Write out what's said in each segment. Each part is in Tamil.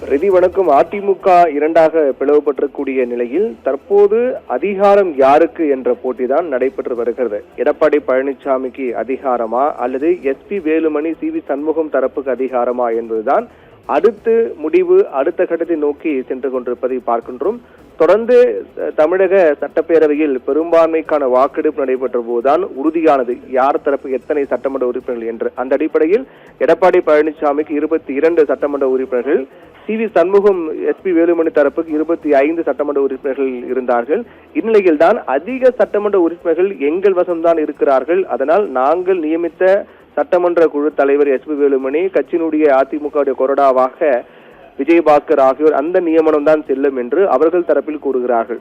ரெதி வணக்கம். அதிமுக இரண்டாக பிளவுபட்டிருக்கூடிய நிலையில் தற்போது அதிகாரம் யாருக்கு என்ற போட்டிதான் நடைபெற்று வருகிறது. எடப்பாடி பழனிசாமிக்கு அதிகாரமா அல்லது எஸ்பி வேலுமணி சி.வி. சண்முகம் தரப்புக்கு அதிகாரமா என்பதுதான் அடுத்து முடிவு அடுத்த கட்டத்தை நோக்கி சென்று கொண்டிருப்பதை பார்க்கின்றோம். தொடர்ந்து தமிழக சட்டப்பேரவையில் பெரும்பான்மைக்கான வாக்கெடுப்பு நடைபெற்ற போதுதான் உறுதியானது யார் தரப்பு எத்தனை சட்டமன்ற உறுப்பினர்கள் என்று. அந்த அடிப்படையில் எடப்பாடி பழனிசாமிக்கு 22 சட்டமன்ற உறுப்பினர்கள், சி.வி. சண்முகம் எஸ்பி வேலுமணி தரப்புக்கு 25 சட்டமன்ற உறுப்பினர்கள் இருந்தார்கள். இந்நிலையில் தான் அதிக சட்டமன்ற உறுப்பினர்கள் எங்கள் வசம்தான் இருக்கிறார்கள், அதனால் நாங்கள் நியமித்த சட்டமன்ற குழு தலைவர் எஸ்பி வேலுமணி, கட்சியினுடைய அதிமுக கொறடாவாக விஜயபாஸ்கர் ஆகியோர் அந்த நியமனம் தான் செல்லும் என்று அவர்கள் தரப்பில் கூறுகிறார்கள்.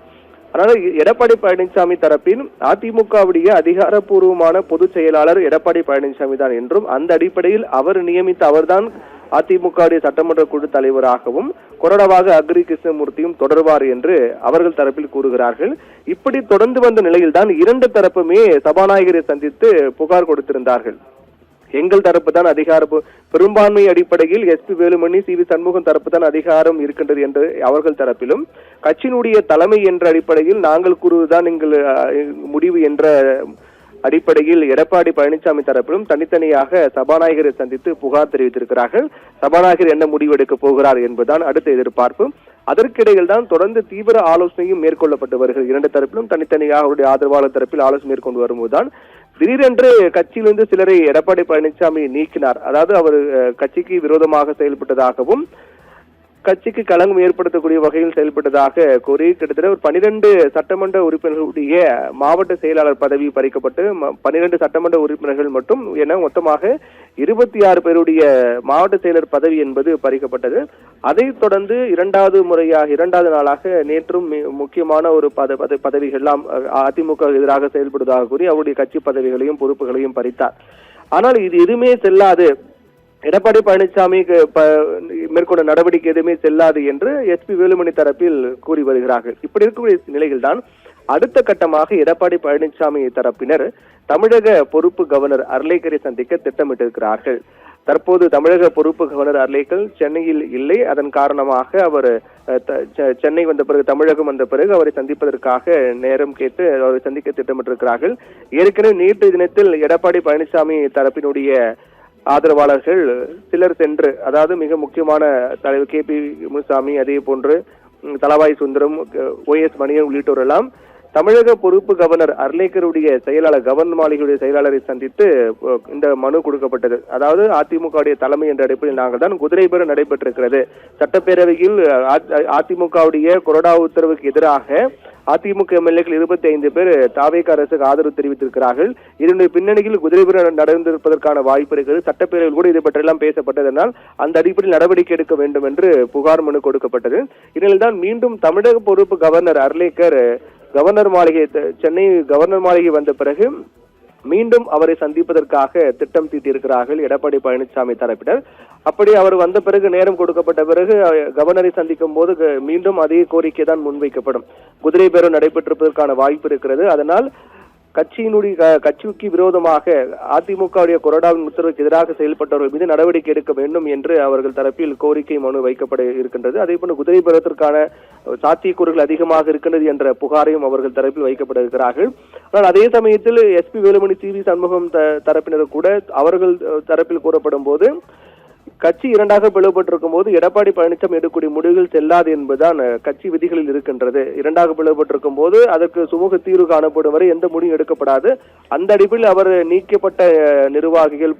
அதனால எடப்பாடி பழனிசாமி தரப்பில் அதிமுகவுடைய அதிகாரப்பூர்வமான பொதுச் செயலாளர் எடப்பாடி பழனிசாமி தான் என்றும், அந்த அடிப்படையில் அவர் நியமித்த அவர்தான் அதிமுக சட்டமன்ற குழு தலைவராகவும் கொறடாவாக அக்ரி கிருஷ்ணமூர்த்தியும் தொடர்வார் என்று அவர்கள் தரப்பில் கூறுகிறார்கள். இப்படி தொடர்ந்து வந்த நிலையில் தான் இரண்டு தரப்புமே சபாநாயகரை சந்தித்து புகார் கொடுத்திருந்தார்கள். எங்கள் தரப்பு தான் பெரும்பான்மை அடிப்படையில் எஸ்பி வேலுமணி சி.வி. சண்முகம் தரப்பு தான் அதிகாரம் இருக்கின்றது என்று அவர்கள் தரப்பிலும், கட்சியினுடைய தலைமை என்ற அடிப்படையில் நாங்கள் கூறுவதுதான் எங்கள் முடிவு என்ற அடிப்படையில் எடப்பாடி பழனிசாமி தரப்பிலும் தனித்தனியாக சபாநாயகரை சந்தித்து புகார் தெரிவித்திருக்கிறார்கள். சபாநாயகர் என்ன முடிவு எடுக்க போகிறார் என்பதுதான் அடுத்த எதிர்பார்ப்பு. அதற்கிடையில் தான் தொடர்ந்து தீவிர ஆலோசனையும் மேற்கொள்ளப்பட்டு வருகிறது. இரண்டு தரப்பிலும் தனித்தனியாக அவருடைய ஆதரவாளர் தரப்பில் ஆலோசனை மேற்கொண்டு வரும்போதுதான் திடீரென்று கட்சியிலிருந்து சிலரை எடப்பாடி பழனிசாமி நீக்கினார். அதாவது அவர் கட்சிக்கு விரோதமாக செயல்பட்டதாகவும் கட்சிக்கு களங்கம் ஏற்படுத்தக்கூடிய வகையில் செயல்பட்டதாக கூறி கிட்டத்தட்ட ஒரு 12 சட்டமன்ற உறுப்பினர்களுடைய மாவட்ட செயலாளர் பதவி பறிக்கப்பட்டு 12 சட்டமன்ற உறுப்பினர்கள் மட்டும் என மொத்தமாக 26 பேருடைய மாவட்ட செயலர் பதவி என்பது பறிக்கப்பட்டது. அதைத் தொடர்ந்து இரண்டாவது நாளாக நேற்றும் முக்கியமான ஒரு பதவிகள்லாம் அதிமுக எதிராக செயல்படுவதாக கூறி அவருடைய கட்சி பதவிகளையும் பொறுப்புகளையும் பறித்தார். ஆனால் இது எதுவுமே செல்லாது, எடப்பாடி பழனிசாமி மேற்கொண்ட நடவடிக்கை எதுவுமே செல்லாது என்று எஸ்பி வேலுமணி தரப்பில் கூறி வருகிறார்கள். இப்படி இருக்கக்கூடிய நிலையில் தான் அடுத்த கட்டமாக எடப்பாடி பழனிசாமி தரப்பினர் தமிழக பொறுப்பு கவர்னர் அர்லேக்கரை சந்திக்க திட்டமிட்டிருக்கிறார்கள். தற்போது தமிழக பொறுப்பு கவர்னர் அர்லேக்கர் சென்னையில் இல்லை. அதன் காரணமாக அவர் சென்னை வந்த பிறகு, தமிழகம் வந்த பிறகு அவரை சந்திப்பதற்காக நேரம் கேட்டு அவரை சந்திக்க திட்டமிட்டிருக்கிறார்கள். ஏற்கனவே நேற்று தினத்தில் எடப்பாடி பழனிசாமி தரப்பினுடைய ஆதரவாளர்கள் சிலர் சென்று, அதாவது மிக முக்கியமான தலைவர் கே.பி. முனுசாமி, அதே போன்று தளவாய் சுந்தரம், OS மணியன் உள்ளிட்டோர் எல்லாம் தமிழக பொறுப்பு கவர்னர் அர்லேக்கருடைய செயலாளர், கவர்னர் மாளிகையுடைய செயலாளரை சந்தித்து இந்த மனு கொடுக்கப்பட்டது. அதாவது அதிமுக தலைமை என்ற அடிப்படையில் நாங்கள் தான் குதிரை பேர நடைபெற்றிருக்கிறது. சட்டப்பேரவையில் அதிமுகவுடைய கொறடா உத்தரவுக்கு எதிராக அதிமுக எம்எல்ஏக்கள் 25 பேர் தாவேக அரசுக்கு ஆதரவு தெரிவித்திருக்கிறார்கள். இதனுடைய பின்னணியில் குதிரை பேர நடந்திருப்பதற்கான வாய்ப்பு இருக்கிறது. சட்டப்பேரவையில் கூட இதை பற்றியெல்லாம் பேசப்பட்டதனால் அந்த அடிப்படையில் நடவடிக்கை எடுக்க வேண்டும் என்று புகார் மனு கொடுக்கப்பட்டது. இதனால் தான் மீண்டும் தமிழக பொறுப்பு கவர்னர் அர்லேக்கர் கவர்னர் மாளிகை, சென்னை கவர்னர் மாளிகை வந்த பிறகு மீண்டும் அவரை சந்திப்பதற்காக திட்டம் தீட்டியிருக்கிறார்கள் எடப்பாடி பழனிசாமி தரப்பினர். அப்படி அவர் வந்த பிறகு, நேரம் கொடுக்கப்பட்ட பிறகு கவர்னரை சந்திக்கும் போது மீண்டும் அதே கோரிக்கை தான் முன்வைக்கப்படும். குதிரை பேரம் நடைபெற்றிருப்பதற்கான வாய்ப்பு இருக்கிறது. அதனால் கட்சிக்கு விரோதமாக அதிமுகவுடைய கொறடாவின் உத்தரவுக்கு எதிராக செயல்பட்டவர்கள் மீது நடவடிக்கை எடுக்க வேண்டும் என்று அவர்கள் தரப்பில் கோரிக்கை மனு வைக்கப்பட இருக்கின்றது. அதே போன்று குதிரை பேரத்திற்கான சாத்தியக்கூறுகள் அதிகமாக இருக்கின்றது என்ற புகாரையும் அவர்கள் தரப்பில் வைக்கப்பட இருக்கிறார்கள். ஆனால் அதே சமயத்தில் எஸ்பி வேலுமணி சி.வி. சண்முகம் தரப்பினர் கூட அவர்கள் தரப்பில் கூறப்படும் போது கட்சி இரண்டாக பிளவுபட்டிருக்கும் போது எடப்பாடி பழனிசாமி எடுக்கக்கூடிய முடிவுகள் செல்லாது என்பதுதான் கட்சி விதிகளில் இருக்கின்றது. இரண்டாக பிளவுபட்டிருக்கும் போது அதற்கு சுமூக தீர்வு காணப்படும் வரை எந்த முடிவும் எடுக்கப்படாது. அந்த அடிப்படையில் அவர் நீக்கப்பட்ட நிர்வாகிகள்,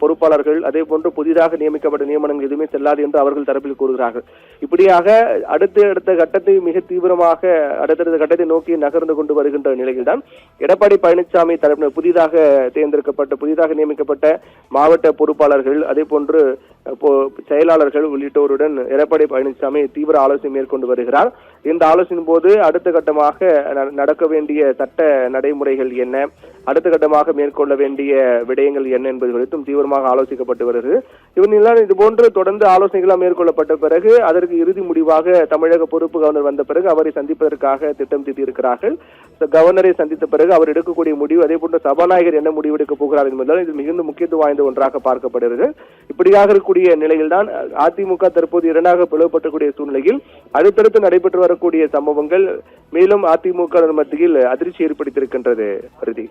பொறுப்பாளர்கள், அதே போன்று புதிதாக நியமிக்கப்பட்ட நியமனங்கள் எதுவுமே செல்லாது என்று அவர்கள் தரப்பில் கூறுகிறார்கள். இப்படியாக அடுத்த கட்டத்தை மிக தீவிரமாக அடுத்தடுத்த கட்டத்தை நோக்கி நகர்ந்து கொண்டு வருகின்ற நிலையில் தான் எடப்பாடி பழனிசாமி தரப்பினர் புதிதாக நியமிக்கப்பட்ட மாவட்ட பொறுப்பாளர்கள், அதே போன்று செயலாளர்கள் உள்ளிட்டோருடன் எடப்பாடி பழனிசாமி தீவிர ஆலோசனை மேற்கொண்டு வருகிறார். இந்த ஆலோசனையின் போது அடுத்த கட்டமாக நடக்க வேண்டிய சட்ட நடைமுறைகள் என்ன, அடுத்த கட்டமாக மேற்கொள்ள வேண்டிய விடயங்கள் என்ன என்பது குறித்தும் தீவிரமாக ஆலோசிக்கப்பட்டு வருகிறது. இவனெல்லாம் இதுபோன்று தொடர்ந்து ஆலோசனைகளாக மேற்கொள்ளப்பட்ட பிறகு அதற்கு இறுதி முடிவாக தமிழக பொறுப்பு கவர்னர் வந்த பிறகு அவரை சந்திப்பதற்காக திட்டம் தீட்டியிருக்கிறார்கள். கவர்னரை சந்தித்த பிறகு அவர் எடுக்கக்கூடிய முடிவு, அதே போன்று சபாநாயகர் என்ன முடிவெடுக்க போகிறார் என்பதால் இது மிகுந்த முக்கியத்துவம் வாய்ந்த ஒன்றாக பார்க்கப்படுகிறது. இப்படியாக நகரக்கூடிய நிலையில்தான் அதிமுக தற்போது இரண்டாக பிளவுபட்டக்கூடிய சூழ்நிலையில் அடுத்தடுத்து நடைபெற்று வரக்கூடிய சம்பவங்கள் மேலும் அதிமுக மத்தியில் அதிர்ச்சி ஏற்படுத்தியிருக்கின்றது. பிரதி.